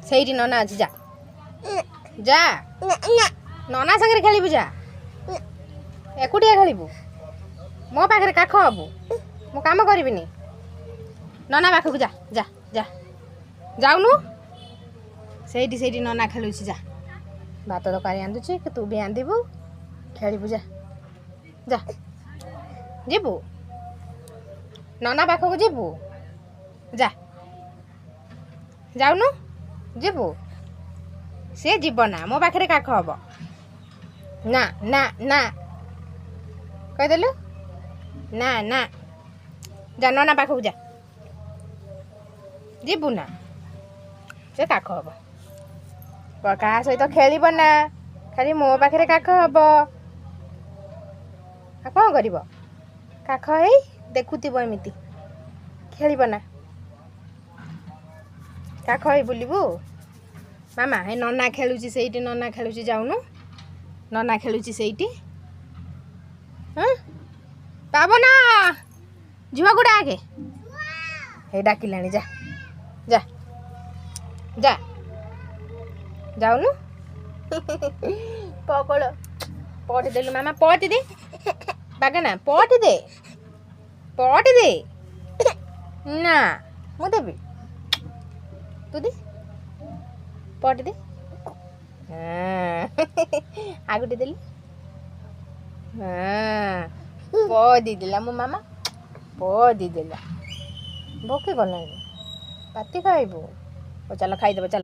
ସେଇଠି ନନା ଅଛି ଯା ଯା ନନା ସାଙ୍ଗରେ ଖେଳିବୁ ଯା ଏକୁଟିଆ ଖେଳିବୁ ମୋ ପାଖରେ କାଖ ହବୁ ମୁଁ କାମ କରିବିନି ନନା ପାଖକୁ ଯା ଯା ଯା ଯାଉନୁ ସେଇଠି ନନା ଖେଳୁଛି ଯା ଭାତ ତରକାରୀ ଆନ୍ଦୁଛି ତୁ ବି ଆନ୍ଦିବୁ ଖେଳିବୁ ଯା ଯା ଯିବୁ ନନା ପାଖକୁ ଯିବୁ ଯା ଯାଉନୁ ଯିବୁ ସିଏ ଯିବ ନା ମୋ ପାଖରେ କାଖ ହବ ନା ନା ନା କହିଦେଲୁ ନା ନା ଯା ନନା ପାଖକୁ ଯା ଯିବୁ ନା ସେ କାଖ ହବ କାହା ସହିତ ଖେଳିବ ନା ଖାଲି ମୋ ପାଖରେ କାଖ ହବ ଆଉ କ'ଣ କରିବ କାଖ ହେଇ ଦେଖୁଥିବ ଏମିତି ଖେଳିବ ନା କାଖ ହେଇ ବୁଲିବୁ ମାମା ଏ ନନା ଖେଳୁଛି ସେଇଠି ନନା ଖେଳୁଛି ଯାଉନୁ ନନା ଖେଳୁଛି ସେଇଠି ପାବନା ଝିଅକୁ ଡାକେ ହେଇ ଡାକିଲାଣି ଯା ଯା ଯା ଯାଉନୁ ପକଳ ପଟି ଦେଲୁ ମାମା ପଟି ଦେ ବାଗନା ପଟି ଦେ ନା ମୁଁ ଦେବି ତୁ ଦେ ପଟି ଦେ ଆଗୁଟି ଦେଲି ଦେଇଦେଲା ମୋ ମାମା ଦେଇଦେଲା ଭୋକି ଗଲାଣି ପାତି ଖାଇବୁ ଚାଲ ଖାଇଦେବ ଚାଲ